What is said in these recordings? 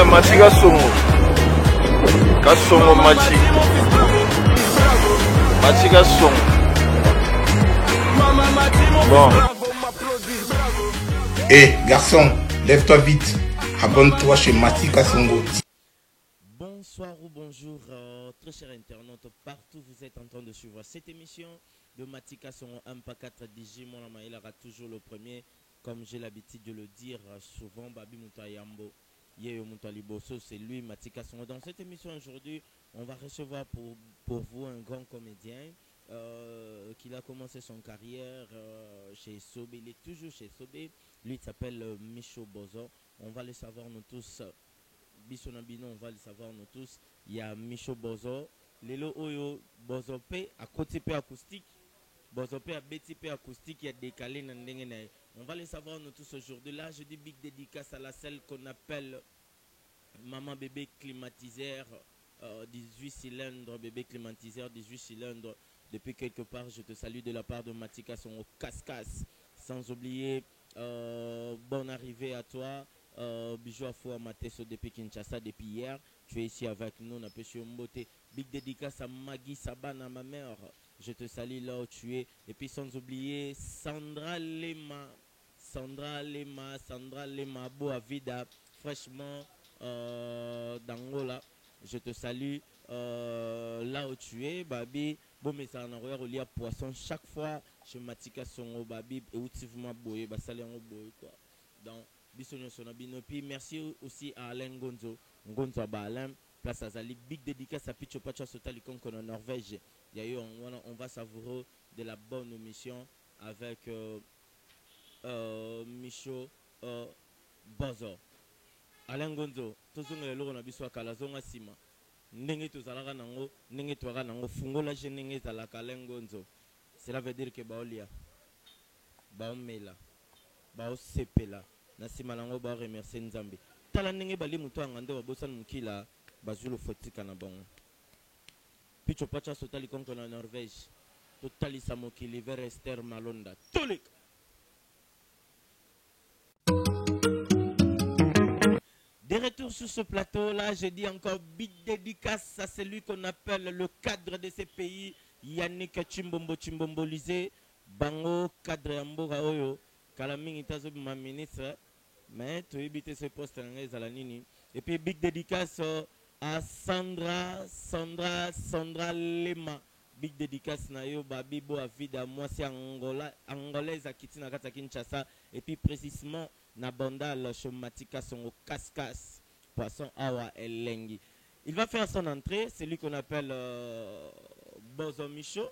Mati Kasongo. Kasongo Mati. Mati Kasongo. Bon. Hé, garçon, lève-toi vite. Abonne-toi chez Mati Kasongo. Bonsoir ou bonjour, très chers internautes, partout vous êtes en train de suivre cette émission de Matika Songo 1.4 DJ. Mon ami, il aura toujours le premier, comme j'ai l'habitude de le dire souvent. Babi Moutayambo, Yeyo Moutaliboso, c'est lui, Matika Songo. Dans cette émission aujourd'hui, on va recevoir pour vous un grand comédien qui a commencé son carrière chez Sobé. Il est toujours chez Sobé. Lui, il s'appelle Micho Bozo. On va le savoir nous tous. Bisonabino, on va le savoir nous tous. Il y a Micho Bozo. Lelo Oyo Bozo P à côté P acoustique. Bozo P à Betty P acoustique. Il y a décalé. On va le savoir nous tous aujourd'hui. Là, je dis big dédicace à la celle qu'on appelle Maman Bébé Climatiseur. 18 cylindres, bébé climatiseur, 18 cylindres. Depuis quelque part, je te salue de la part de Matika Songo Cascas. Sans oublier, bonne arrivée à toi. Bijou à Foua Mateso depuis Kinshasa, depuis hier. Tu es ici avec nous, on a pu sur Mbote. Big dédicace à Magui Sabana, ma mère. Je te salue là où tu es. Et puis sans oublier Sandra Lema. Sandra Lema, Boa Vida, fraîchement d'Angola. Je te salue là où tu es, Babi. Bon, mais ça en a relié à poisson chaque fois chez Matika Songo, Babi. Et outivement boye, basale en boye quoi. Donc, bisogno sonabino. Puis merci aussi à Alain Gonzo. Gonzo Alain, place à Zali. Big dédicace à Picho Pacha Sotalikon qu'on en Norvège. Il y a eu, on va savourer de la bonne émission avec Micho Bozo. Alain Gonzo, tozonga lelo na biso akala zonga sima. Ndenge tozalaka nango, ndenge toaka nango fungola je ndenge zalaka Alain Gonzo. Cela veut dire que baolia, baomela, baosepela. Na sima nango ba remercier Nzambe. Tala ndenge bali muto angande babosana mukila bazulu fotika na bango. Picho Pacha Sotali konko na Norvège. Totali samokili vers Esther Malonda. Tolik. De retour sur ce plateau-là, je dis encore big dédicace à celui qu'on appelle le cadre de ces pays, Yannick Chimbombo Lisé, Bango, cadre Amboga Oyo, Kalaming Itazo, ma ministre, mais tu évites ce poste à la Nini. Et puis big dédicace à Sandra Lema. Big dédicace na yo babi bo avida moi c'est angolaise à Kitina Kata Kinshasa et puis précisément na bandal chez Matika Songo Cascas poisson awa elengi. Il va faire son entrée, c'est lui qu'on appelle Bozo Micho.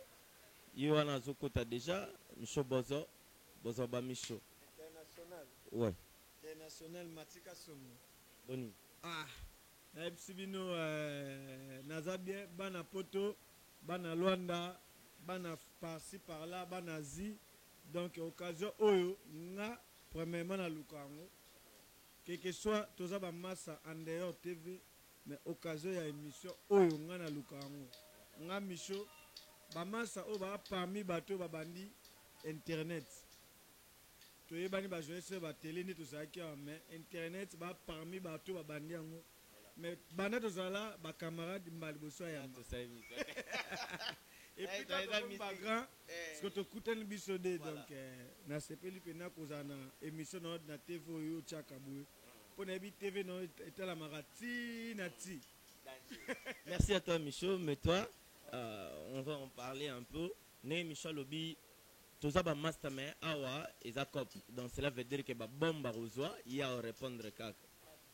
Yoana Zokota déjà, Micho Bozo ba Micho. International. Ouais. International Matika Songo. Boni. Ah. Na ebsibino nazabie bana poto. Bana Luanda, bana par-ci par-là, bana Zi. Donc, occasion, oyo, nga, premièrement, na Lukango. Quel que soit, tous les massa en dehors TV, mais occasion, il y a une émission, oyo, nga na Lukango. Nga Micho, ba massa, o ba parmi bateau, ba bandi, Internet. Tu es bani, ba jouer sur ba télé, ni tout ça qui a, mais Internet, ba parmi bateau, ba bandi, yango. Mais bana to zala ba camarade mbali boso ya to sa émission. Et puis quand pas grand parce que to kutani biso de donc na sepeli pena kozana émission na TV yo chaka boue. Pour na bi TV no etala marati na ti. Merci à toi Micho, mais toi on va en parler un peu. Né Micho Lobi tozaba masterman awa ezakop. Donc cela veut dire que ba bomba rozwa il y a à répondre kaka.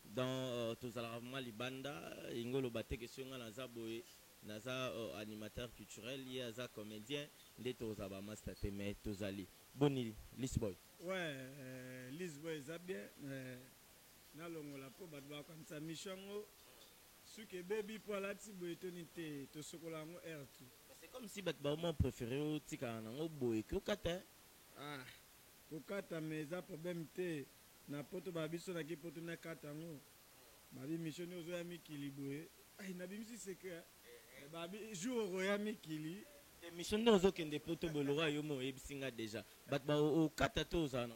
Dans Tozalarama Libanda, Ingolo Bate question à Naza Boé, Naza animateur culturel, Yaza comédien, les Tozaba Master mais Tozali. Boni, Lisboy. Ouais, Lisboy, Zabien, Nalongo la po Badba comme ça, Michango, Suke Baby pour la Tiboé Tonité, Tosokolango R2. C'est comme si Badba mon préféré au Tikanango Boé, Kokata. Ah, Kokata, mais ça problème té. Na poto babiso na ki poto na katango babi missionné ozo ya mikili boye ay na bimisi secret babi jour roya mikili missionné ozo kende poto bolora yo mo ebisinga déjà bat ba o katato za no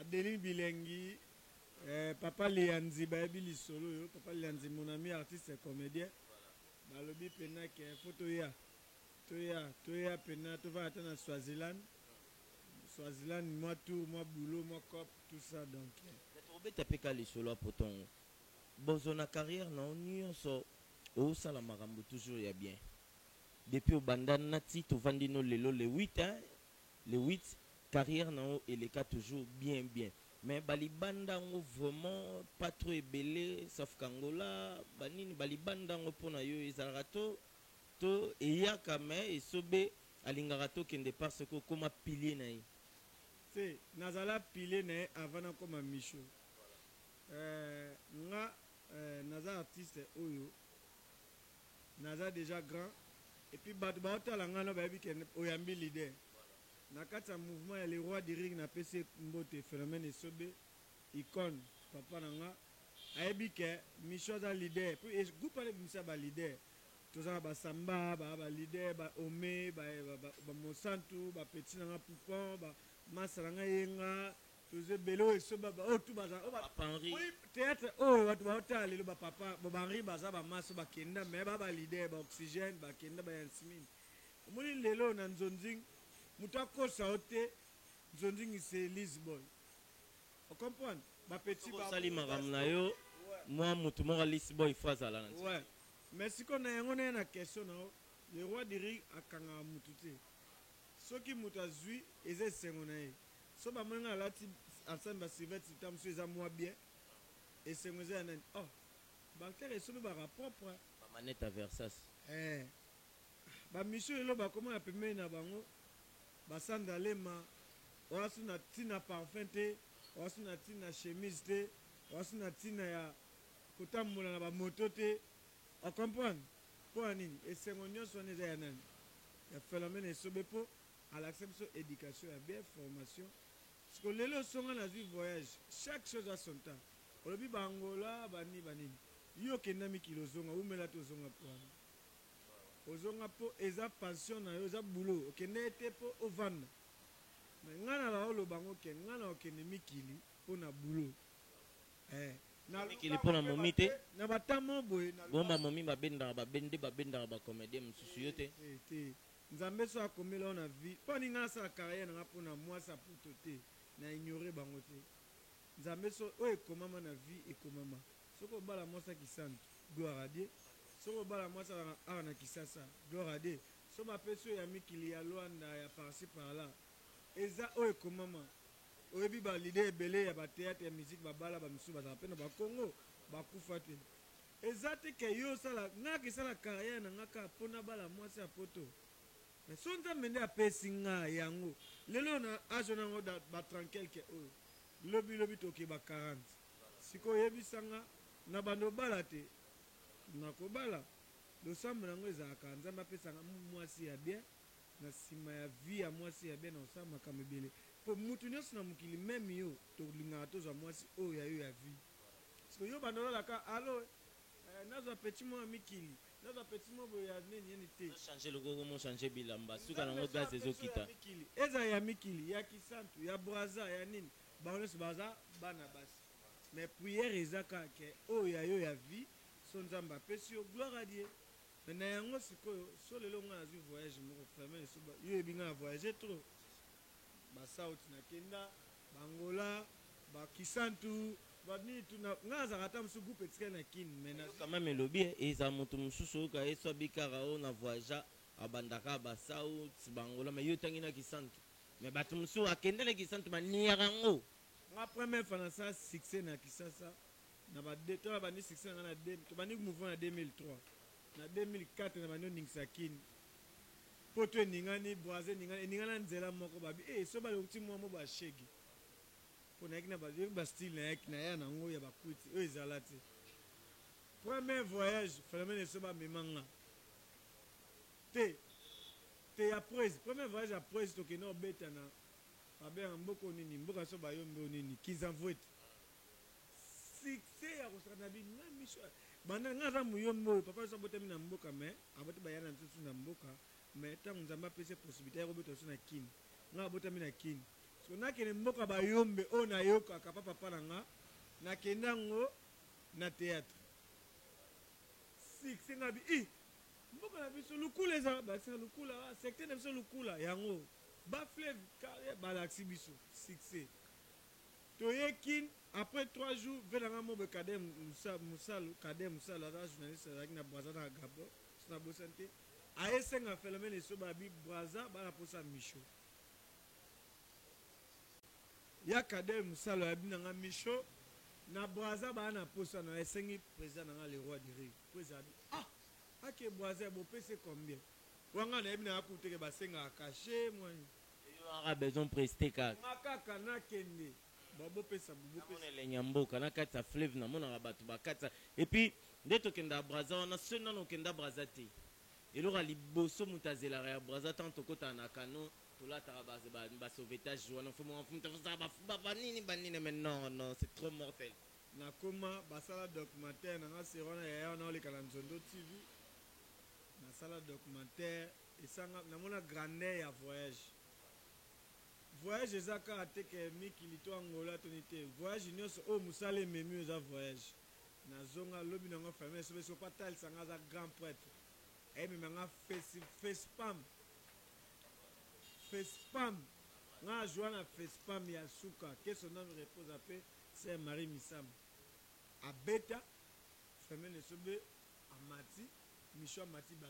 Adeline Bilengi Papa Lianzi bayebi solo yo. Papa Lianzi mon ami artiste et comédien. Balobi pena ke photo ya. Toya pena to va attendre Swaziland. Swaziland moi tout, moi boulot, moi cop, tout ça donc. Tu as peka les solo pour ton bozona carrière non nyonso au sala marambo toujours ya bien. Depuis au banda nati to vandino lelo le 8 hein, le 8 carrière non et les cas toujours bien. Mais balibanda ngo vraiment pas trop ébélé sauf qu'Angola banini balibanda ngo pona yo ezalaka to eya kame esobe alingarato kende parce que comme pilier na yi. C'est nazala pilier na avant comme Micho. Nga naza artiste oyo naza déjà grand et puis bato baotala nga no bayebi ke oyambi leader na kati ya mouvement ya les rois du ring na pc mbote phénomène esobe icône papa na nga ayebi ke Micho aza leader puis groupe ale bimisa ba leader tozala basamba ba leader ba ome ba mosantu ba petit na nga poupon ba masala nga yenga toze belo esoba o tout baza o ba théâtre o watu baotala lelo ba papa ba Henri baza ba maso ba kenda mais ba leader ba oxygène ba kenda ba Yasmine omoni lelo na Nzonzing mutu akosa ote Nzonzing c'est Lisboy on comprend ba petit ba sali maram na yo moi mutu mo Lisboy faza la nanti ouais mais si qu'on a yango na question na le roi du ring akanga mutu te soki mutu azui eze sengo na ye so ba manga lati ensemble ba sivete tam so eza moi bien et sengo eza nani oh bancaire esobe ba propre ba manette Versace ba Micho elo ba comment ya pembe na bango basanda lema wasu na tina parfum te wasu na tina chemise te wasu na tina ya kotambola na ba moto te on comprend pour nini esengo nyonso wana eza ya nani ya phénomène esobe po à l'acception éducation ya bien formation parce que lelo songa na vie voyage chaque chose a son temps olobi bangola banini yo kenda mikili ozonga umela te ozonga po wana ozonga po eza pension na yo eza boulot okende ete po ovanda mais nga na baoloba ngo ke nga na okende mikili mpo na boulot mikili mpo na momi te na batamo boye bomba momi babendaka bacomédien mosusu yo te nzambe so akomela na vie mpo ninga nasala carrière nanga mpo na mwasi ya poto te na ignore bango te nzambe so oyo ekomama na vie ekomama soki obala mwasi ya kisantu gloire à Dieu soki obala mwasi awa na Kisasa gloire à Dieu so bapesi oyo ya mikili ya Luanda ya parci par là eza oyo ekomama oyebi balide ebele ya bateatre ya musique babala bamisusu bazala mpe na bakongo bakufa te eza te ke yo osala ngaka esala carrière na ngaka mpona bala mwasi ya poto mais so nzambe nde apesi nga yango lelo na age nango batranquelke oyo lobi toke ba 40 sikoyo oyebisanga na bando bala te nakobala losambo nango ezalaka nzambe apesanga mwasi ya bien na nsima ya vie ya mwasi ya bien na osala makambo ebele po mutu nyonso na mokili meme yo tolingaka tozwa mwasi oyo ya yo ya vie parceke yo bandololaka alo nazwa petit mo ya mikili nazwa petit mo boye ya nini te changer lokoko mo changer bilamba suka nango gaz ezokita eza ya mikili ya kisantu ya braza ya nini bango nyonso baza bana basi mais priere eza kaka oyo ya yo ya vie so nzambe apesi yo gloire à Dieu na yango sikoyo so lelo nga nazwi voyage moko vraiment yo yebi nga na voyage trop basauti nakenda bangola bakisantu banini tuna nga azalaka ata mosusu groupe etikali na kini quand même elobi eza moto mosusu oyo kaeswa bikara oyo na voyage abandaka basauti bangola mais yo tangi na kisantu mais bato mosusu akendele kisantu baniaka yango nga première fois na sa succès na Kisasa na tona bandi succès na nga na tobandi mouvement na 2003 na 2004 na bandi oningisa kini po to eningani boise eningana nzela moko babi so balokoti mwa mo bashegi mpo nayaki na bastyle nayaki na ya nango ya bakuti oyo ezala te premier voyage phénomène eso bamemanga te ya praise premier voyage ya praise tokende obeta na babenga mboka nini mboka so bayombe onini kizanvoete succès ya kosaka na bino nga miso banda nga aza moyombe oyo papa so abotami na mboka mais aboti bayana nsusu na mboka mais ntango nzambe apesi possibilité ya kobeta so na kini nga abotami na kini so nakende mboka bayombe oyo nayokaka papa na nga nakenda ngo na théâtre succès nga bi mboka na biso lukula eza basinga lukula secteur na biso lukula yango bafleve balaksi biso succès toyekin après 3 jours venanga mobe Kadem Moussalo aza journaliste azalaki na Braza na Gabon na bosante ayesenga phénomène eso babi Braza bana posa Micho ya Kadem Moussalo abi nanga Micho na Braza bana posa na esengi président nanga le roi du rire président ake Braza bo pese combien wanga na ebina akuteke basenga caché moi a besoin prester kaka na kende babo pesa le nyamboka na kati ya fleuve na mona bato bakata et puis nde tokenda Braza wana se nano kenda Braza te eloko liboso moto azelaka ya Braza tant okota na kano tolataka basauvetage wana banini mais non c'est trop mortel nakoma basala documentaire nanga serona yaya wana oleka na Nzondo TV nasala documentaire esanga namona grandeur ya voyage eza kaka te ke mikili to angola toni te voyage nyonso oyo mosala ememi eza voyage nazonga lobi nango famille so beso patalisanga aza grand prêtre ememanga facepam nga ajwa na facepam ya suka ke son nom repose ape c'est Marie Misam abeta famille sobe amati Micho amati ba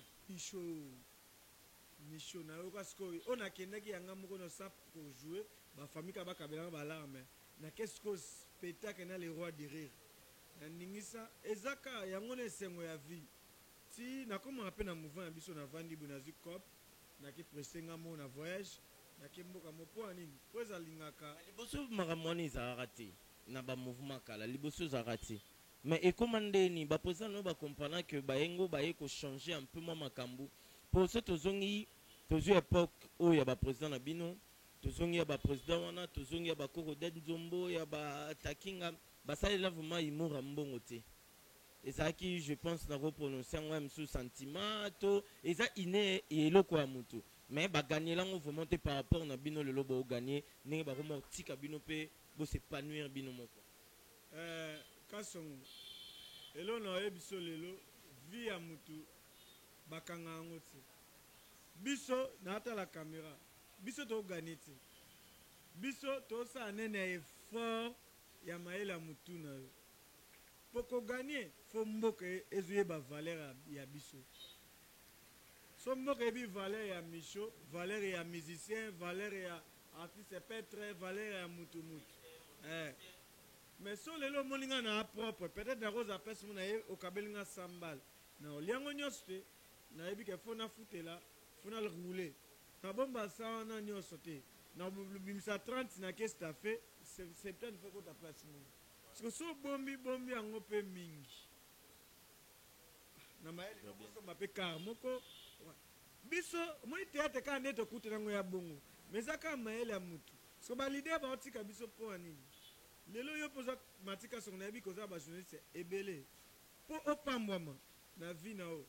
Micho na yoka sikoyo on akendaki yanga moko no sa pour jouer ba famille ka bakabelanga balarme na qu'est-ce que spectacle na le roi du rire na ningisa ezaka yango na sengo ya vie ti nakoma pe na mouvement ya biso na vandi bonazi cop na ki presenga mo na voyage na ki mboka mopo nini kweza lingaka liboso makamoni za raté na ba mouvement kala liboso za raté mais et comment ndeni ba président no ba comprendre que ba yengo ba yeko changer un peu moi makambu pour ce tozongi tozu époque où ya ba président na bino tozongi ya ba président wana tozongi ya ba Korodet Nzombo ya ba Takinga basalela vraiment imora mbongo te ezaki je pense na reprononcer même sous sentiment to eza iné eloko ya mutu mais ba gagner lango vraiment te par rapport na bino le lobo gagner ne ba vraiment tika bino pe bo s'épanouir bino moko kasongo elo na ebiso lelo vie ya mutu bakanga ngo te biso na ata la caméra biso to gagner te biso to sa nene effort ya maela mutu na yo poko gagner fo mboka ezuye ba valeur ya biso so mboka ebi valeur ya Micho valeur ya musicien valeur ya artiste peintre valeur ya mutu mais so lelo moninga na propre peut-être na rose apes mona ye okabelinga sambal na oliango nyonso te na yebi ke fona futela fona le rouler na bomba sa na nyonso te na bimisa 30 na caisse ta fait c'est peut-être faut ta place mo parce que so bombi yango pe mingi na maele biso mape car moko biso moi théâtre ka ndeto kutela ngo ya bongo mais aka maele ya mutu so ba leader ba otika biso po anini lelo yo poza matika son na bi koza ba journaliste ebele po opambwama na vie na o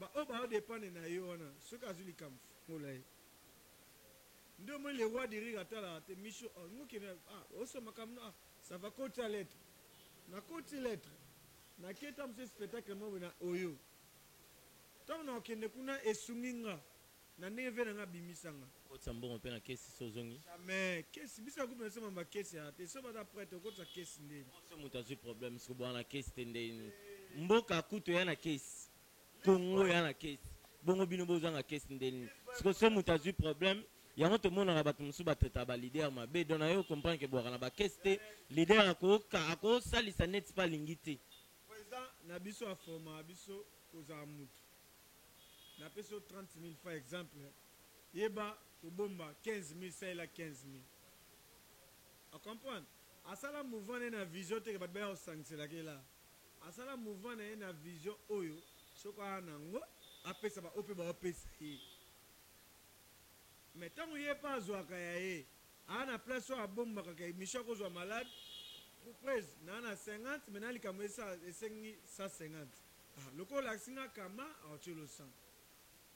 ba o ba dépendre na yo wana soki azuli kamfola ye ndio moi le roi du rire atala te Micho ngoki na oso makamno ça va côté lettre na côté lettre na keta mse spectacle mo na oyo tant na okende kuna esunginga na neve na bimisanga otambongo pe na kesi sozongi jamais kesi bisa ku pesa mamba kesi ya te so bata prêtre okota kesi ndeni so muta zu problème so bwana kesi tendeni mboka kuto ya na kesi Congo ya na kesi bongo bino bozanga kesi ndeni so muta zu problème yango to mona bato musu bateta ba leader mabe dona yo comprendre que bwaka na ba kesi te leader ako salisa net pas lingité président na biso a forma biso koza mutu na peso 30,000 par exemple yeba kobomba 15,000 ça il a 15,000 a comprendre asala mouvement na vision te ke bat ba sanctionner la asala mouvement na vision oyo soko anango apesa ba ope ba opesa mais tant il pas zo akaye ana place a bomba ka Micho ko zo malade pour prise na 50 mais na likamo esa esengi 150 loko la singa kama a tilo 100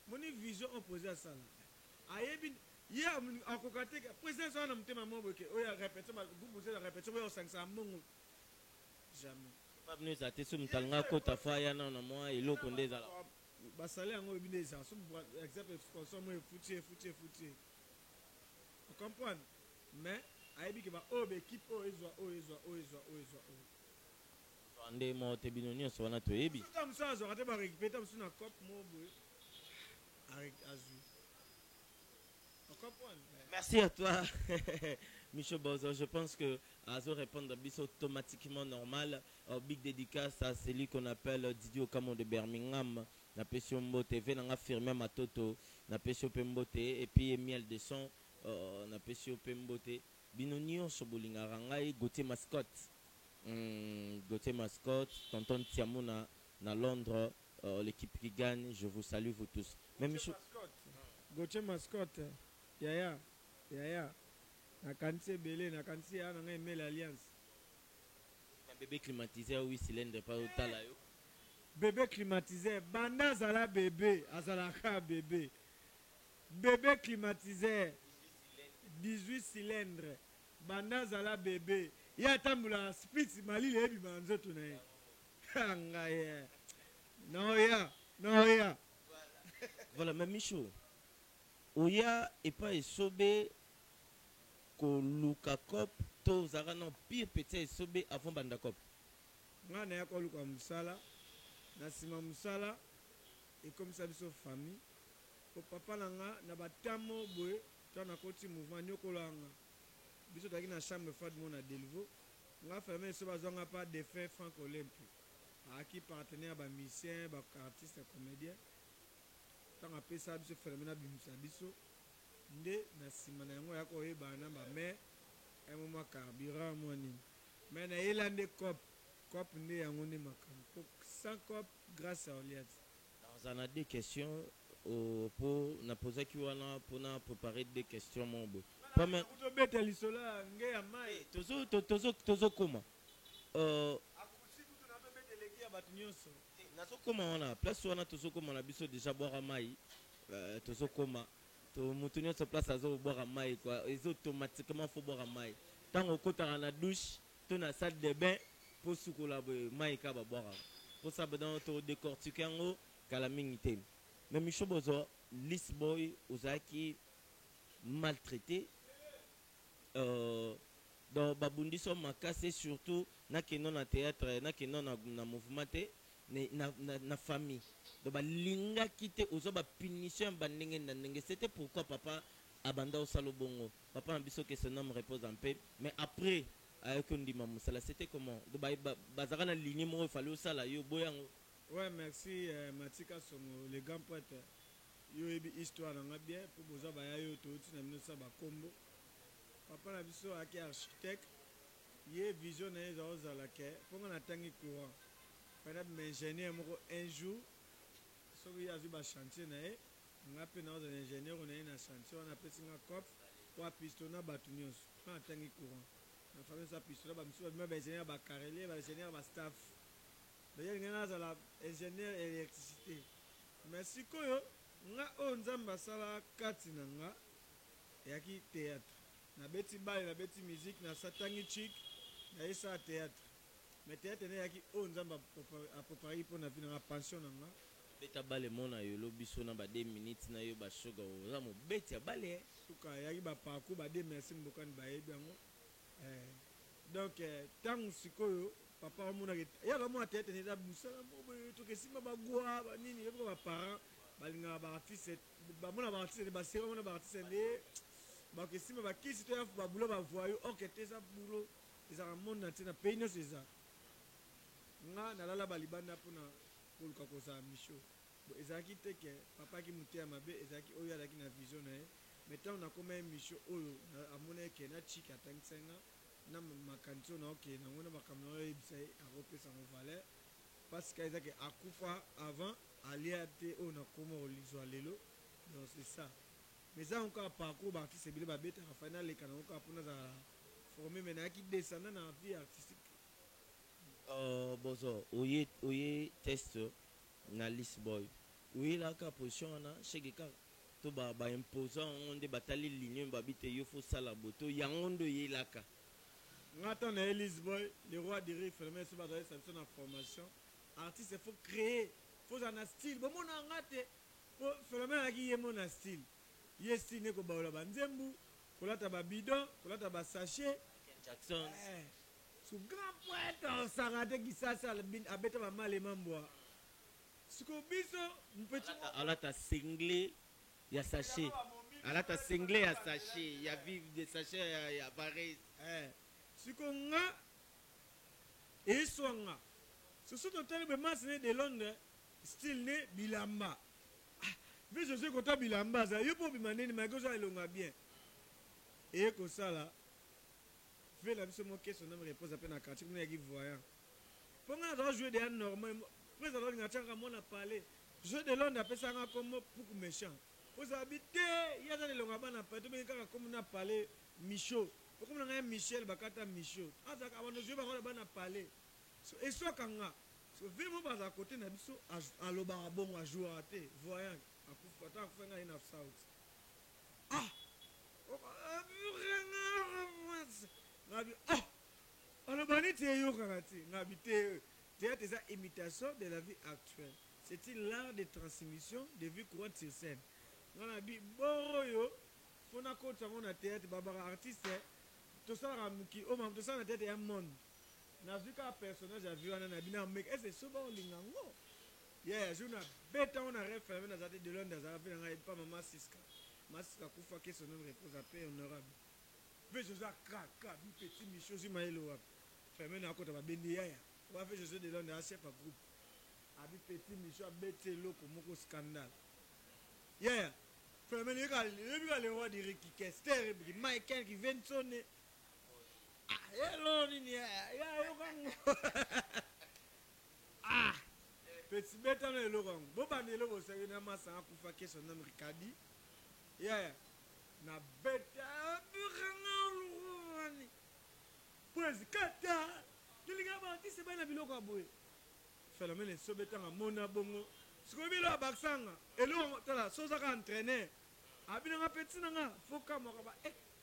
moni vision opposée à ça ayebi ya akokate président ça na mtema moboke oya répéter ba vous posez la répétition oya 500 mbongo jamais. Pas venu ça te sum talanga kota faya na moi et loko ndeza la. Basale yango ebine ça sum exemple consomme futie. Vous comprenez? Mais ayebi ke ba o be équipe o ezwa. Ande mo te binonio so na to yebi. Tam ça zo rate ba récupérer tam na cop mo boy. Avec Azul. Vous comprenez? Merci à toi, Michel Bozo. Je pense que Azo répond à bis automatiquement normal. Big dédicace à celui qu'on appelle Didier Okamo de Birmingham. Na pesio mbote ve na firmé matoto na pesio pembote et puis miel de son na pesio pembote binonio sobolinga rangai Gauthier mascotte. Gauthier mascotte, tonton Tiamona na Londres, l'équipe qui gagne, je vous salue vous tous. Même Michel Gauthier mascotte. Yaya. Na kanti belé na kanti ya na email alliance. Un bébé climatisé à 8 cylindres pas au talayo. Bébé climatisé, banda zala bébé, azalaka bébé. Bébé climatisé, 18 cylindres, banda zala bébé. Ya tambula split mali lebi banzo tunaye. Ngaye. Non ya. Voilà, mais Michou. Oya et pas esobe ko luka cop to zara non pire petit esobe avant banda cop. Ngana ya ko luka musala. Na sima musala et comme ça biso famille ko papa nanga na batamo boye tana koti mouvement nyokolanga biso taki na chambre fad mon na Delvaux nga fermer so bazonga pas de fait franc olympique aki partenaire ba musicien ba artiste comédien tanga pesa biso fermer na bimisa biso nde na sima na yango ya ko yeba na ba mais un moment carburant moni mais na yelande cop nde yango ne makambo sans cop grâce à Oliat. On a des questions pour na poser qui wana pour na préparer des questions mon beau. Pas mais to bete lisola nge ya mai tozo comment akusi kutu na bete leki ya batu nyonso na so comment on a place wana tozo comment na biso déjà boire mai tozo comment to mutu nyonso place azo boire mai quoi et automatiquement faut boire mai tant au kota na douche to na salle de bain pour sukola mai ka ba boire pour ça dans to décortiquer en haut kala mingité mais Michel Bozo List Boy ozaki maltraité dans babundi so makase surtout na keno na théâtre na keno na mouvement na famille donc balinga kité ozo ba punition bandenge na ndenge c'était pourquoi papa abanda au salo bongo papa biso que son homme repose en paix mais après avec ndima musala c'était comment donc bazaka na ligne mo fallait au sala yo boyango. Ouais, merci Matika Songo les grands poètes yo ebi histoire na bien pour boza ba yo to tina minosa ba kombo papa na biso aki architecte ye vision na ye za la ke ponga na tangi courant pana ba ingénieur moko un jour so ya zu ba chantier na ye ngape na za ingénieur na ye na chantier on appelle singa cop pour pistona batunios na tangi courant na famille sa pistona ba biso ba ingénieur ba carrelier ba ingénieur ba staff d'ailleurs ngana za la ingénieur électricité merci koyo nga o nzamba sala kati na nga yaki théâtre na beti bale na beti musique na satangi chic na isa théâtre mais théâtre na yaki o nzamba apopari pour na vie na pension na nga beta bale mona yo lobiso na ba 2 minutes na yo ba shoga oza mo beti bale suka yaki ba parcours ba de merci mbokani ba yebi yango donc tangu sikoyo papa mona ya ka mona théâtre na busala mo to ke sima ba gwa ba nini yebo ba parents balinga ba artiste ba mona ba artiste ba sera mona ba artiste ne ba ke sima ba kisi to ya ba bulo ba voyo okete za bulo eza mona tina peino seza nga na lala ba libanda pona koluka ko sa misho bo ezaki teke papa ki mutia mabe ezaki oyo alaki na vision na mettons na koma misho oyo amona ke na chika tangsenga na makanto na ok na ngona makamno ebisai akopesa mo valeur parce que ezaki akufa avant aliate on a comment l'histoire lelo donc c'est ça mais ça encore parcours artiste bile ba beta ka final le kana encore pour na former mais na qui descend na vie artistique bozo oye test na List Boy oui la ka position na shegeka to ba imposant on de batali ligne ba bite yo fo sala boto yangondo ye laka Nathan et Elise Boy, le roi du riff, le mec, c'est pas dans sa formation. Artiste, il faut créer, il faut un style. Bon, mon angate, le mec qui est mon style. Il est style, il y a un banzembu, il y a un bidon, il y a un sachet. Jackson. Ce grand poète, on s'arrête qui ça, ça, a bête ma mal et mambois. Ce qu'on biso, un petit. Alors, tu as cinglé, il y a sachet. Alors, tu as cinglé, il y a sachet. Il y a vive des sachets, il y a pareil. Ce qu'on a, et soin. Ce sont des masses de Londres, style né Bilamba. Mais je sais que tu as Bilamba, ça y est pour demander, mais que ça, il a bien. Et comme ça, là, fais la mission, que son nom repose à peine à quartier, vous n'avez voyant. Pendant que je joue des normal, président de la a parlé. Jeu de Londres, appelle ça comme beaucoup méchant. Vous habitez, il y a des longs abats, comme on a parlé, Michaud. Comme on a Michel, Bakata Michaud. Ah, ça, avant de jouer, on a parlé. Et soit quand on a, vraiment pas à côté, on a dit, à l'obarabon, à jouer à thé, voyant, à Koufata, à faire un south. Ah! On a banni Théo Karate. On a habité théâtre et imitation de la vie actuelle. C'est l'art de transmission de vie courante sur scène. On a dit, bon, yo, faut na côte on a théâtre, Barbara artiste, tout ça, tout ça, on a théâtre un monde. On a vu qu'un personnage a vu, on a dit, mais est-ce que c'est bon, l'ingango? Yeah, je n'ai bête, on a référé dans la tête de Londres, on a fait pas maman Siska. Massiska Koufa, qui son nom repose à paix honorable. Mais je suis à Kraka, un petit Michaud, je m'aille là. Fermé dans la côte, on va bénir. On va faire José de Londres, un chef à groupe. Avec petit Michaud, bêté l'eau comme un scandale. Yeah, fermé le roi de Ricky Kester, Michael qui vient de sonner. Ah, hello, Nini, ah, petit bête dans le Laurent. Bon, bah, le Laurent, c'est une masse à Koufa, qui son nom Ricardi. Yeah, na beta burangani pues kata dilinga ba ti se bana biloko aboye phénomène so beta nga mona bongo siko bilo abaksanga elo tala so za ka entraîner abina nga petit nga foka moko ba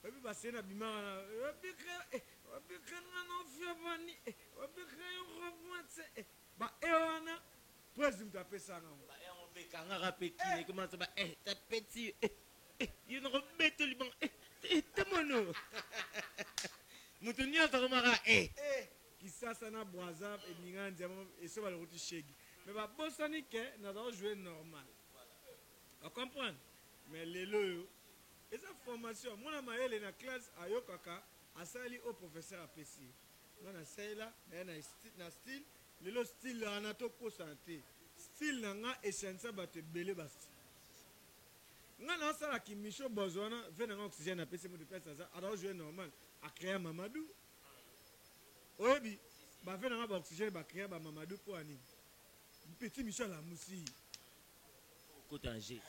babi ba sena bimana bikre na no fiabani bikre yo robwatse ba ewana president apesa nga ba on be kanga rapeki comment ça va ta petit il ne remet tout le monde. T'es mono. Moutonia Taromara, qui ça, ça n'a boisable et Ningan Diamant et ça va le rôti chégui. Mais bah, bon, ça n'est que nous avons joué normal. On comprend. Mais les loyaux, et sa formation, moi, je suis dans la classe à Yokaka, à Sali au professeur APC. Moi, je suis là, je suis dans style, le style, on a tout pour santé. Style, on a essentiel, on a belé basti. Nga na sala ki Michaud Bozona fait un oxygène à PC de pèse ça alors jouer normal à créer Mamadou oyebi ba fait un oxygène ba créer ba Mamadou pour ani petit Michel la moussi côté Angers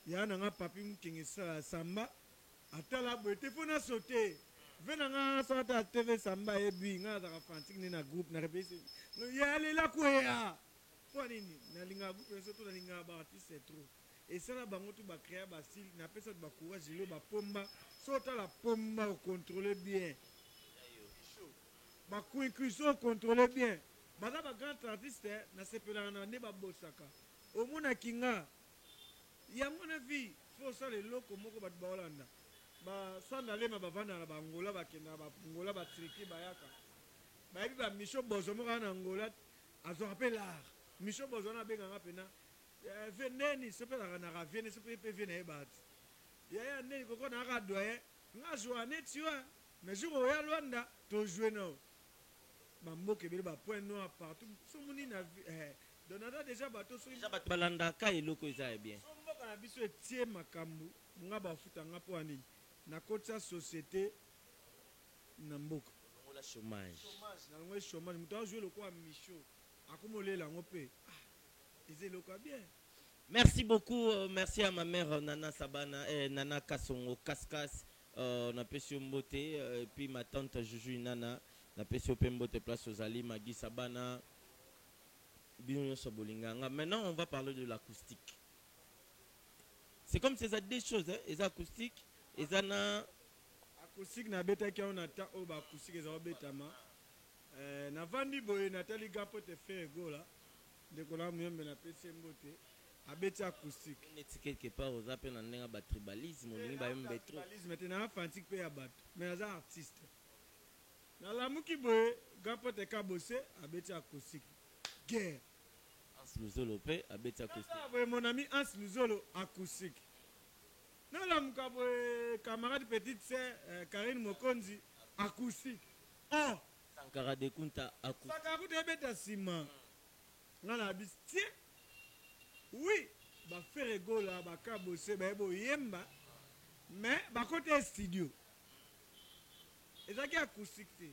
ya na nga papi mkingi samba atala bote fona sauter vena nga sata TV samba ebi nga za fantique ni na groupe na repesi ya le la kwea pour nini na linga groupe surtout na linga ba artiste c'est trop. Et ça, là, tu vas créer un style, on appelle ça de courage, tu vas pomba, sauter la pomba, contrôler bien. Ma cuisson, contrôler bien. Madame, ma grande artiste, na sepela na ne ba bosaka. Au mona kinga, ya mon avis, faut ça les locaux moko ba Holanda. Ba sandale ma ba vanda na Angola ba kenda ba Angola ba triki ba yaka. Ba bi ba Michaud Bozomo na Angola, azo rappel l'art. Michaud Bozomo benga ngapena. Venez, c'est pas la ravine, c'est pas venir battre. Il y a un nez qu'on a radoyé, on a joué, tu vois, mais je vois à Luanda, tu joues non. Mambo qui veut point noir partout. Son moni n'a vu. Donada déjà bateau sur. Déjà bateau balanda ka et loko ça est bien. Son mot qu'on a vu sur tie makambu, on a bafuta ngapo ani. Na côté société namboka. On la chômage. Chômage, na chômage. Muto jouer le quoi Michaud. Akumole la ngopé. Merci beaucoup, merci à ma mère Nana Sabana et Nana Kassongo Kaskas, on a pêché Mbote, et puis ma tante Juju Nana, on a pêché Mbote place aux Ali, Magui Sabana, Bino Sobolinganga. Maintenant, on va parler de l'acoustique. C'est comme ces deux choses, hein, les acoustiques, les ana. akusik na betaki on ata o ba akusik eza betama na vandi boye natali gapo te fe gola de kola muyembe na pese mbote abeti akusik neti quelque part oza pe na ndenga ba tribalisme olingi ba yembe trop tribalisme te na fantique pe ya bato mais aza artiste na lamuki boye gapo te kabose abeti akusik guerre Ans Luzolo pe abeti acoustique boye mon ami Ans Luzolo akusik na lamuka boye camarade petite sœur Karine Mokonzi akusik oh Sankara de Kunta acoustique Sankara de ebeta sima nga na bis tie oui ba faire gola ba kabose ba ebo yemba mais ba côté studio ezaki acoustique te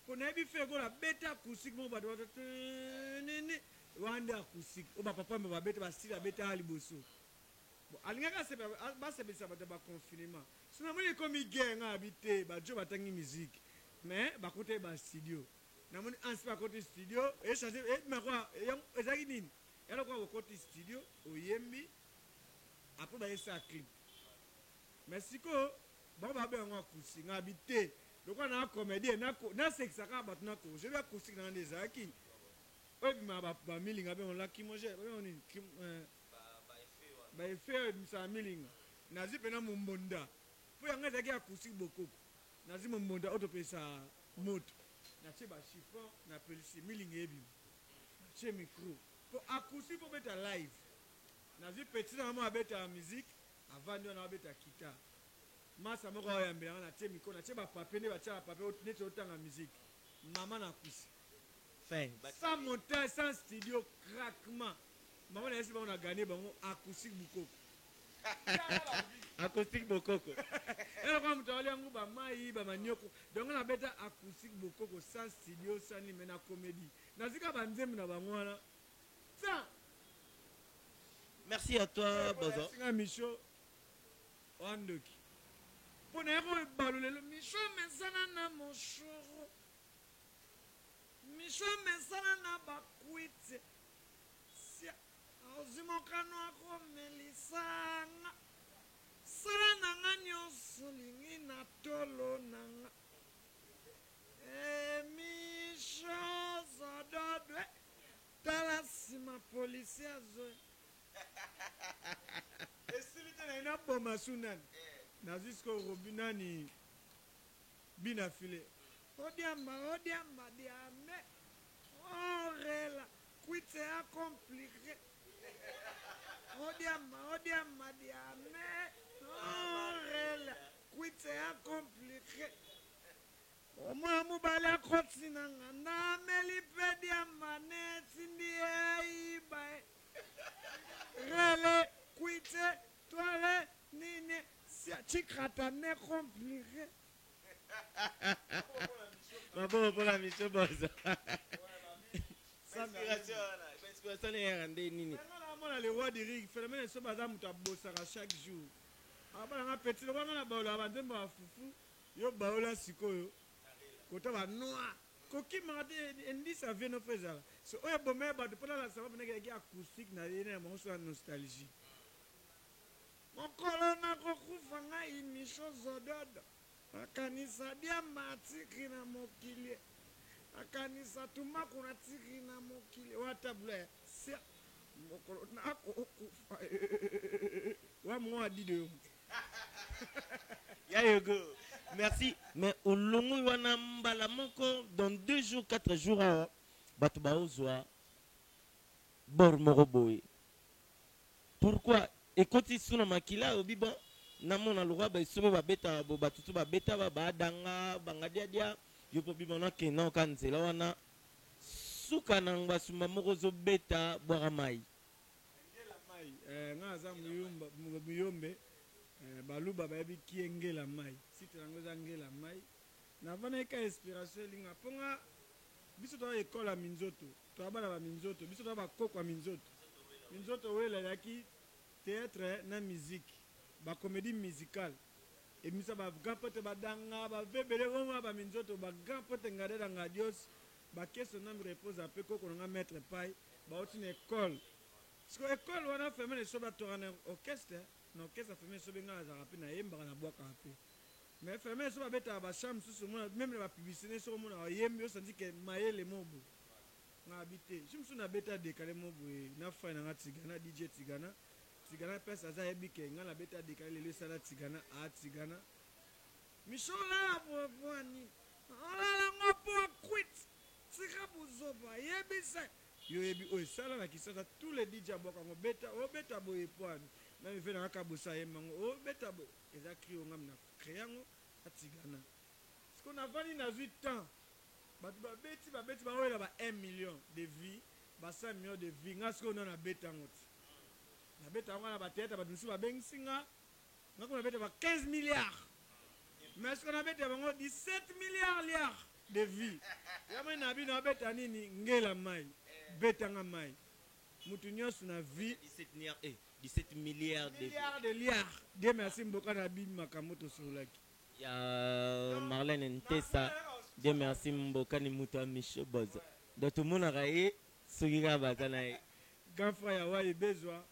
pona ebi faire gola beta acoustique mo ba do nene wanda acoustique o ba papa me ba beta ba style beta ali boso bon alingaka se ba se bisa ba confinement sinon mo comme guerre nga habité ba jo batangi musique mais ba côté ba studio na moni ansi ba côté studio et changer et ma quoi ezaki nini elle a quoi côté studio au yembi après ba esa clip mais siko ba ba be ngo akusi nga habité donc on a comédie na sexa ka ba tuna ko je vais akusi na ndezaki obi ma ba milinga be on la kimoje ba on ni ba effet msa milinga nazi pena mumbonda po yanga ezaki akusi bokoko nazi mumbonda otopesa moto na che ba chiffon na pelisi milinga ebi na che micro pour akusi pour beta live nazi petit na mama beta musique avant de na beta guitare masa moko yambe na che micro na che ba papier ne ba cha papier net otanga musique maman na akusi fin sans montage sans studio craquement maman na esi ba na gagner bango akusi bukoko acoustique bokoko elle comme toli yango ba mai ba manioko donc na beta acoustique bokoko sans studio sans ni mena comédie nazika ba nzembe na bango wana ça merci à toi Bozo singa micho wandoki pona yako balolelo micho mesana na moshoro micho mesana na bakwitse sia ozimokano ako melisanga sala nanga nyonso lingi na tolo nanga emisho zododwe tala nsima polisi azoe esili te na ina boma su nani nazisko robi nani bina file odiamba diame orela kwitse ya komplike odiamba diame orela kwitse ya komplike omwa mobali akotsi na nga nameli mpe diamba netindi eiba rele kwitse toile nini siachikrata ne komplike mabo pour la mission Bozo inspiration ne yande nini mona le roi du ring phénomène so baza muta bosaka chaque jour abana nga petit lokanga na baola bandemba ba fufu yo baola sikoyo kota ba noa kokima te endisa veno fezala so oya bomé ba de pona la sababu neke acoustique na yene na monso ya nostalgie mokolo na kokufa nga imisho zododo akanisa dia matiki na mokili akanisa tumaku na tiki na mokili watabule sia mokolo na kokufa wa mwa dido ya yogo merci mais olongo wana mbala moko dans 2 jours 4 jours bato baozwa bor moko boye pourquoi ekoti suna makila obi bon namona lokwa baesobe babeta bo batutu babeta babadanga bangadiadia yo mpo bimona kenda oka nzela wana suka na basumba moko ozobeta bwaka mai ngela mai nga aza muyombe baluba bayebi kie ngela mai site nango eza ngela mai navana eka inspiration elinga mponga biso toa ekole ya minzoto toa bana ba minzoto biso toa bakoko ya minzoto oyo elalaki théâtre na musique bacomédie musicale emisa bagrand pote badanga bavebele oma baminzoto bagrand pote ngade na ngadios bakeso nami repose ape koko nanga maître pai bauti na école siko école wana femele so batora na orchestre feme so benga azaka mpe nayembaka na bwaka mpe mais fermé so babeta ba chambre sous moi même la publicité sur mon yembi on dit que mayele mobo na habité je me suis na beta décalé mobo na fa na tigana DJ tigana pesa za ebike nga na beta décalé le sala tigana a tigana mishola bwani ala ngopo quit sika buzoba yebisa yo yebi o sala na kisasa tous les DJ boka ngo beta o beta boye poani même fait na kabusa yemango o beta bo eza cri o ngamna créango atigana ce qu'on a vendu dans 8 ans babeti ba wela ba 1 million de vies ba 5 millions de vies nga ce qu'on a na beta ngoti na beta ngana ba tete ba dusu ba bensinga nga ko na beta ba 15 milliards mais ce qu'on a beta ba 17 milliards de vies yama na bi na beta nini ngela mai beta nga mai mutu nyonso na vie 17 milliards de liards de merci mboka na bi makamoto solaki ya Marlène Ntessa de merci mboka ni mutu a Michel Bozo do tout monde raé sogira bazana grand frère ya wa bezwa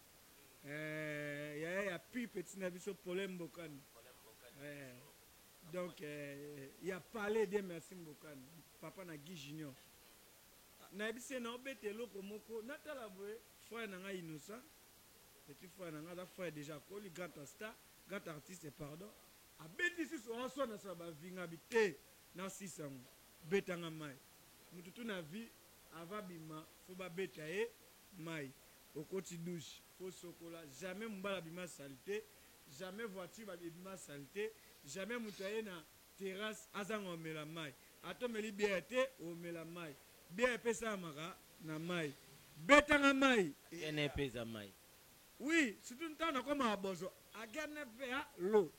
ya pi petit na biso problème mbokani donc il a parlé de merci mbokani papa na Guy Junior na bise na obete loko moko natala boye frère na nga innocent petit frère na nga frère déjà koli grand star grand artiste pardon a beti si so so na sa ba vinga bité na sisango betanga mai mututu na vie ava bima fo ba beta e mai okoti douche fo sokola jamais mbala bima saleté jamais voiture ba bima saleté jamais mutaye na terrasse azanga omela mai atomeli biete omela mai bien pesa maka na mai betanga mai ene pesa mai oui surtout ntana koma abozo agane pe lo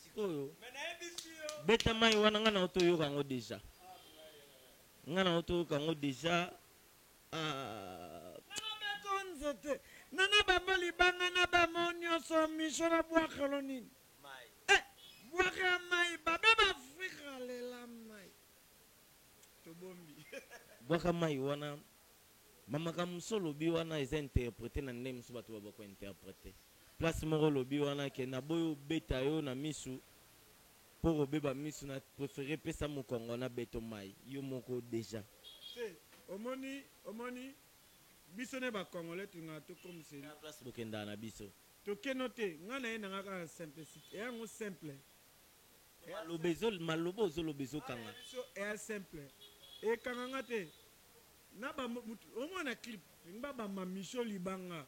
sikoyo beta mai wana ngana otoyo kango déjà ngana otoyo kango déjà nana babali banga na bamonyo so mishora bwa kolonini mai bwa mai baba Afrika lela mai tobombi bwa mai wana mama kamso lobi wana eza interprété na ndem so bato babako interprété place moko lobi wana ke na boyo beta yo na misu pour beba misu na préféré pesa mokongo na beto mai yo moko déjà omoni biso ne ba congolais tunga to comme c'est la place bokenda na biso to kenote ngana ena ngaka simplicité et ngo simple malobo zo lobezo kanga so est simple et kanga ngate na ba omona clip ngba ba mamisho libanga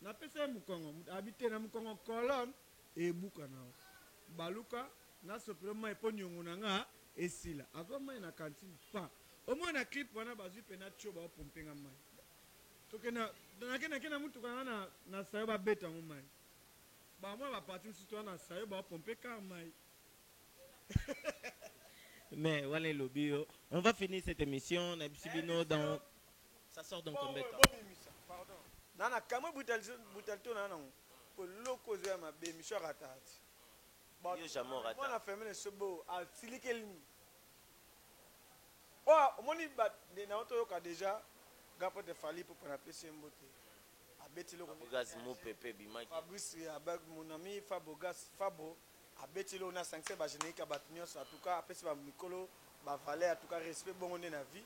na pesa mukongo habité na mukongo colonne et buka na baluka na sopelo mai ponyongo na nga esila akoma na cantine pa omona clip wana bazwi pena choba opompenga mai tokena kena mutu kana na sayo ba beta ngo mai ba moi ba partir surtout na sayo ba pomper ka mai mais voilà lobio on va finir cette émission na bisibino dans ça sort dans combien de temps pardon nana kama butalto nana pour loko zo ma be mission ratati yo jamais rata moi na fermer le sobo a silikelini oh moni ba na auto yoka déjà gapo de fali pour na pese mbote abeti loko gaz mo pepe bimaki fabrice abag mon ami Fabo gas Fabo abeti lo na 5 ba générique ba nyos en tout cas apesi ba mikolo ba valeur en tout cas respect bongo na vie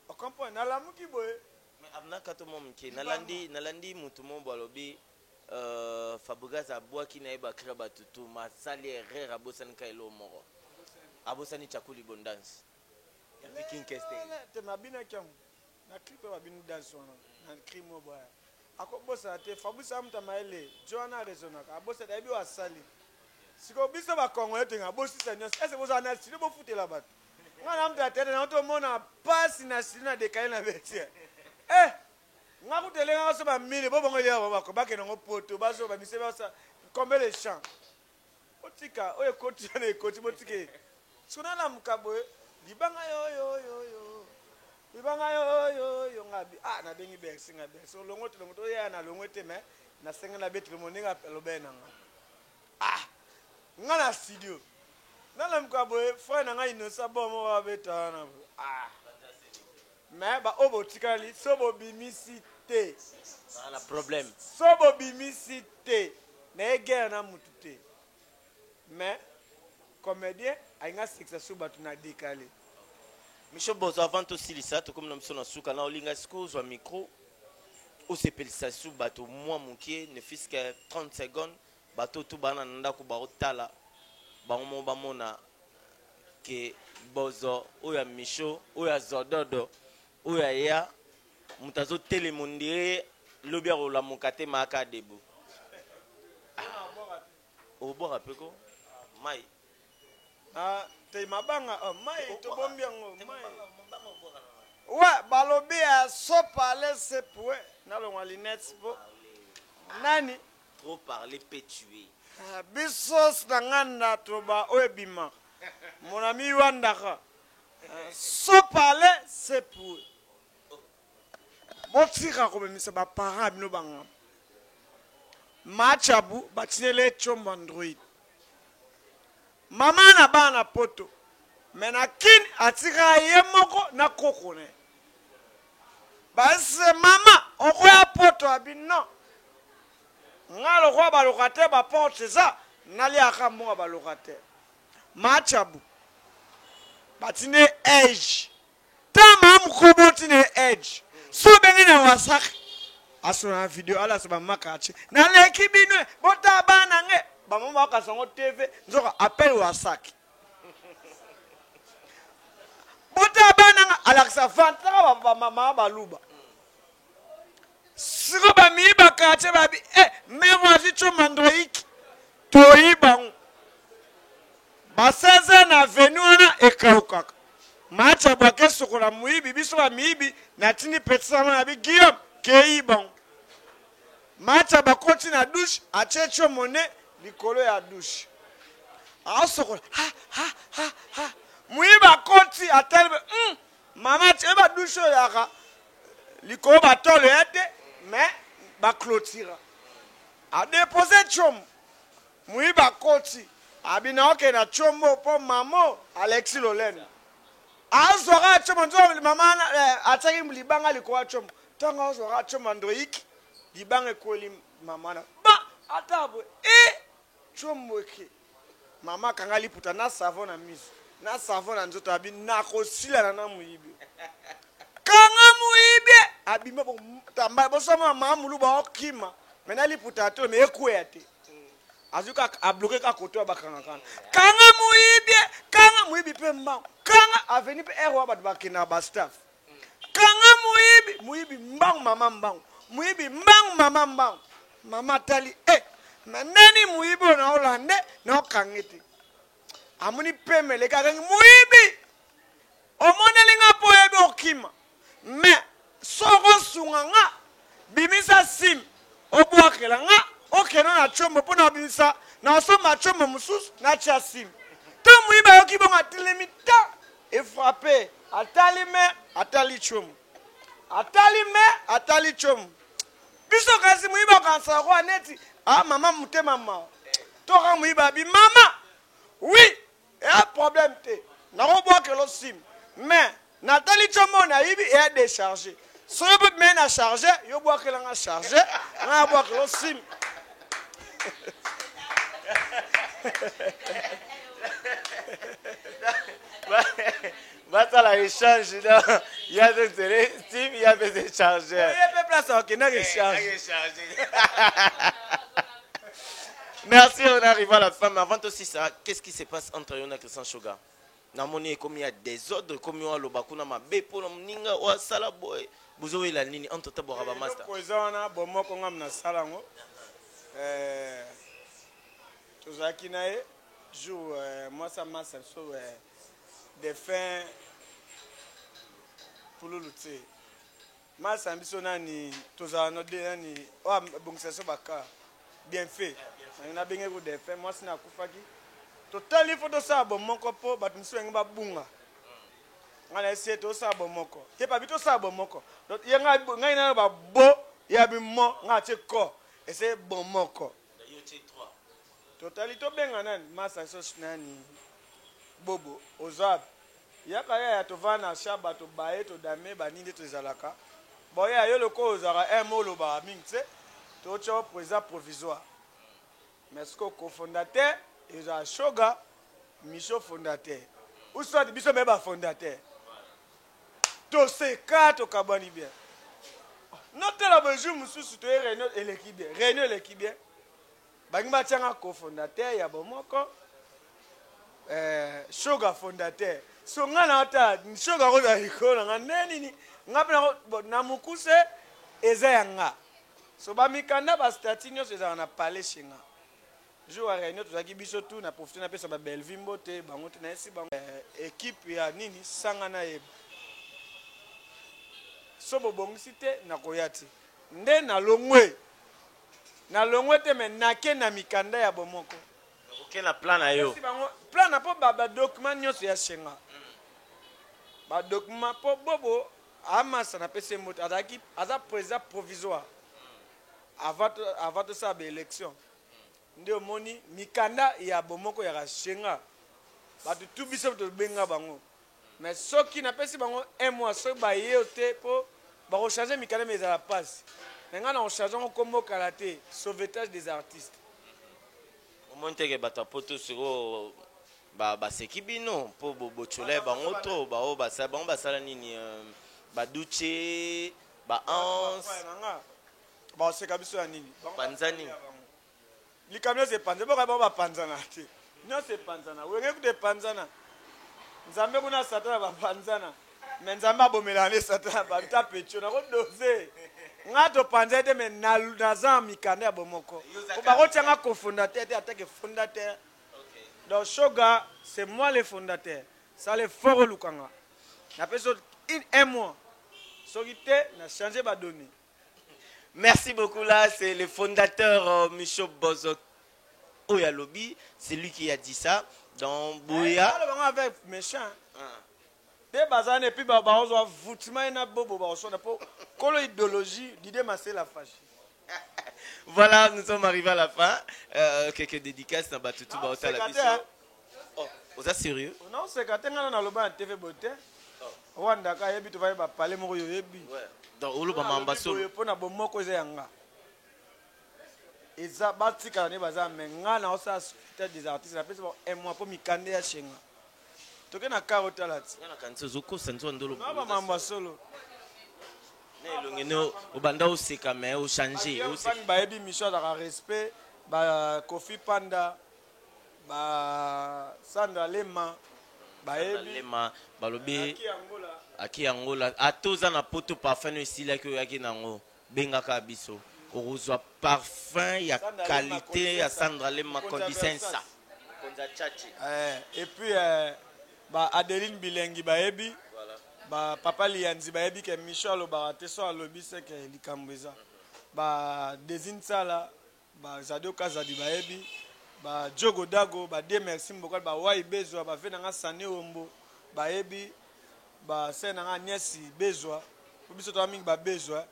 o comprend na la muki boye mais amna kato mom ki nalandi mutu mo balobi Fabregas abwaki na eba kraba tutu masali erreur abosani kailo moko abosani chakuli bondance ya viking keste te mabina kyam na clip ba binu dance wana na crime boya akobosa te fabusa mta maele joana rezonaka abosa da bi wasali siko biso ba kongo te ngabosi sanyo ese boza na sile bo futela bato ngana mta tete na to mona pass na sina de kaina betia ngakutele ngaso ba mili bo bongo ya ba ko bakena ngo poto baso ba misebe sa combien les champs otika oye koti na koti botike sona na mkabo libanga yo libanga yo ngabi na dengi be singa be so longo to ya na longo te me na senga na betre moninga lobena ngana studio nala mkabo fo na nga inosa bomo wa beta na mais ba obotikali sobo bimisite la problème sobo bimisite na guerre na mutute mais comédien ainga succès bato na décalé Michel Bozo avant aussi lisa to comme namso na suka na olinga siko zo micro o sepelisa su bato moi mukie ne fiske 30 secondes bato tu bana nda ko ba otala ba mo ba mona ke Bozo oya Micho oya Zododo oya ya mutazo telemundi lobia la mukate maka debu o bo rapeko mai te mabanga mai to bombiango mai ouais balobi a so parler c'est pour na lo linette bo nani trop parler peut tuer bisos na nganda to ba oyebima mon ami wandaka so parler c'est pour botika ko bemisa ba para bino banga machabu batinele chombo android mama na bana poto mena kin atira ye moko na kokone base mama okoya poto abino ngalo kwa balokate ba porte za nali akambo balokate machabu batine age tama mkobotine age so bengi na wasaki asona video ala saba makachi na leki binwe bota bana nge bamama wakasongo TV nzoka appel wasaki bota bana nga alaksa fanta ba mama baluba siko ba miba kache babi mewa zicho mandroiki toiba baseze na venuana ekaukaka macha bwake sokola muibi biso ba mibi na tini petsa na bi Guillaume keiba macha bakoti na douche achecho mone likolo ya douche asokola ha muiba koti atelbe mama cheba douche yaka likolo batolo yete mais ba clôture a déposer chom muiba koti abina oke na chombo po mamo Alexis Lolene azora chombo nzo mama ataki libanga likolo chombo tanga azora chombo androiki libanga koli mama na ba atabwe chombo ke mama kanga liputa na savon na miso na savon na nzoto abi na kosila na muibi kanga muibi abima bo tamba bo sama mama muluba okima mena liputa to me ekwete azuka abloquer ka koto ba kanga muibi pe mba kanga aveni pe erwa ba bakina ba staff kanga muibi mbang mama mbang muibi mbang mama mbang mama tali manani muibi na Holande na kangeti amuni pemele ka muibi omonelinga po ebe okima me soko sunganga bimisa sim obwakela nga okeno na chombo pona bimisa na soma chombo mususu na cha sim to muiba yokibo ngatilemita e frapper atali me atali chombo atali chombo biso kasi muiba kansa kwa neti mama mutema mama to ka muiba bi mama oui a problème te na obwakelo sim mais natali chombo na yibi e décharger so yo peut mettre à charger yo bwakela nga charger na bwakelo sim la échange là, il y a des Steam, il y a des chargeurs. Il y a des places qui n'ont recharge. Merci, on arrive à la fin. Mais avant aussi ça, qu'est-ce qui se passe entre Yona et Christian Shoga? Namoni comme il y a des ordres, comme il y a le bakuna ma bepo na mninga wa sala boy. Buzo ila nini entre tabora ba master. Kozana bomo ko ngam na sala ngo. Tozaki nae jour moi ça m'a ça des fins pour le lutter. Ma sambiso nani tozana de nani o bongisa so baka bien fait. Na benga ko des fins moi sina kufaki. Total il faut de ça bon mon copo bat miso ngba bunga. Ngana essayer to ça bon moko. Ke pa bito ça bon moko. Donc il nga ngai na ba bo ya bi mo nga che ko. Et c'est bon moko. Totalito benga nani masa so nani bobo ozab yakaya ya tovana shaba to bae to dame baninde to zalaka boya yo loko ozara molo ba mingse to cho président provisoire mais ce que cofondateur Eza Shoga Michaud fondateur. Ou soit biso meba fondateur. To se quatre kabani bien. Notre la bonjour mususu to réunion et l'équipe bien. Réunion l'équipe bien. Bangima tianga cofondateur ya bomoko. Shoga fondateur. So ngana ata shoga ko da ikola nganeni ni ngapena na mukuse eza yanga. So ba mikanda ba statinyo eza na parler chinga. Jo wa réunion tozaki biso tout na profiter na pesa ba Belvimbo te bango te na esi bango équipe ya nini sanga na ye. So bobongisi te na koyati. Nde na longwe. Na longwe te me nake na mikanda ya bomoko. OK na plan na yo. Plan na po ba document nyonso ya chinga. Ba document po bobo amasa na pesa moto azaki aza président provisoire. Avant de ça élection. Nde omoni mikanda ya bomoko ya rashenga batu tout biso to benga bango mais soki na pesi bango un mois so ba yeote po ba recharger mikanda mais la passe nga na recharger on kombo karaté sauvetage des artistes au moins te ke bata poto siko ba sekibino po bochole bango to ba o ba sa bango ba sala nini ba duche ba ans ba seka biso ya nini panzani likamyo se panza boka ba panzana te nyo se panzana wenge kude panzana nzambe kuna satana ba panzana mais nzambe abomelane satana ba ta pecho na ko doze ngato panza te mais na za mikanda ya bomoko ko ba ko tianga cofondateur te attaque fondateur donc Shoga c'est moi le fondateur ça le fort lukanga na peso un mois sokite na changer ba données. Merci beaucoup là, c'est le fondateur Michaud Bozo Oyalobi, c'est lui qui a dit ça dans Boya. Avec méchant. Des bazan et puis babazo voutima na bobo baoso na po kolo idéologie l'idée masser la fâche. Voilà, nous sommes arrivés à la fin. Quelques dédicaces na batutu ba ota la mission. Oh, vous êtes sérieux? Non, c'est quand on a na loba TV beauté. Wanda ka yebi to va ba parler mo yo yebi. Ouais. Dans Oloba Mambaso. Pona bomoko eza yanga. Eza batika ne baza menga na osa société des artistes na pesa un mois pour mikande ya shenga. Toke na karota lati. Na kanzo zoko sanzo ndolo. Na ba Mambasolo. Ne longeno obanda o seka mais o changer o seka. Ba yebi Michaud da respect ba Kofi Panda ba Sandra Lema ba yebi Lema balobi Aki Angola atoza na poto parfum esila ki oyaki nango bengaka biso orozwa parfum ya qualité ya Sandra Lema condisensa konza chachi et puis ba Adeline Bilengi ba yebi ba Papa Lianzi ba yebi ke Michel ba teso alobi se ke likambeza ba Dezinsala ba Zado Kazadi ba yebi ba Jogo Dago ba De Merci Mbokal ba Wai Bezwa ba Venanga Sane Ombo ba yebi ba sena nga nyesi bezwa biso to mingi ba bezwa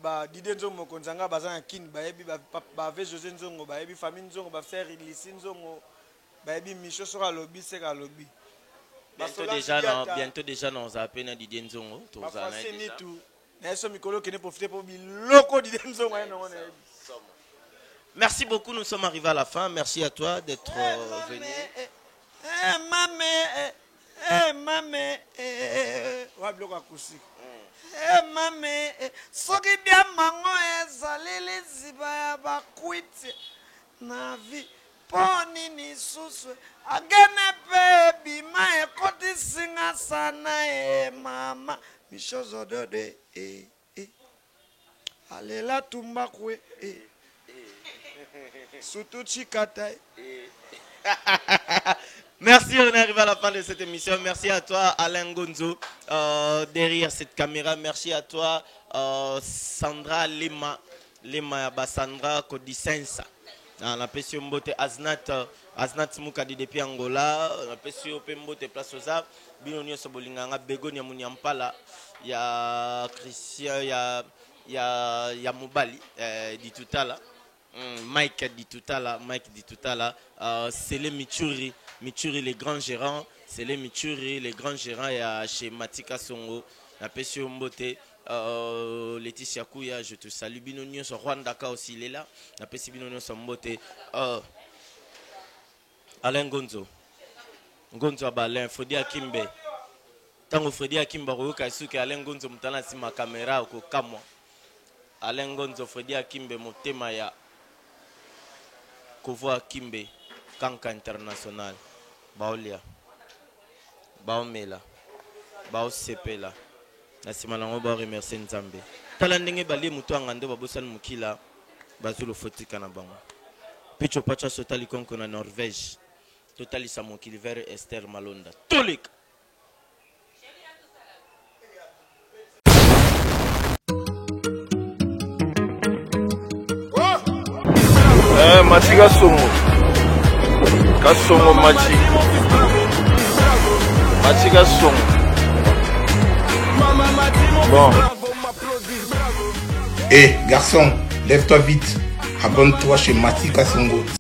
ba Dide Nzongo konzanga bazanga kini ba yebi ba ve José Nzongo ba yebi famille Nzongo ba frère Lisi Nzongo ba yebi Michaud sera lobby sera lobby bientôt déjà dans appena Dide Nzongo to za na ni tout na so mikolo kene profiter pour biloko Dide Nzongo ya non. Merci beaucoup, nous sommes arrivés à la fin. Merci à toi d'être venu. Mame, wabloka kusi. Mame, soki bia mango ezaleli ziba ya bakwiti na vi poni ni susu agene baby ma ekoti singa sana mama mishozo dode alela tumba kwe surtout chikata. Merci, on est arrivé à la fin de cette émission. Merci à toi, Alain Gonzo, derrière cette caméra. Merci à toi, Sandra Lema Sandra Kodisensa. On a pêché Mbote Aznat Moukadi depuis Angola. On a pêché Mbote Place aux Arts. Binonio Sobolinganga, Begonia Muniampala. Il y a Christian, il y a Mobali, dit tout à l'heure. Mike dit tout à l'heure. C'est les Michuri, les grands gérants. C'est les Michuri, les grands gérants chez Matika Songo. La Pessio Mbote, Laetitia Kouya, je te salue. Binonio sur Rwandaka aussi, il est là. La Pessio Binonio sur Mbote. Alain Gonzo. Ngonzo Balin, Fredi Akimbe. Tango Fredi Akimbe Roka Suke Alain Ngonzo Mutana Sima caméra au Kamwa. Alain Ngonzo Fredi Akimbe Motema ya Kovo Akimbe Kanka International. Baolia. Baomela. Bao Sepela. Nasima nango ba remercier Nzambe. Tala ndenge bali mutu angande babosana mukila bazulu fotika na bango. Picho pacha sotali konko na Norvège. Totali sa mokili vers Esther Malonda. Tolik. Machi Kasongo. Kasongo Machi. Machi Kasongo. Bon. Garçon, lève-toi vite. Abonne-toi chez Mati Kasongo.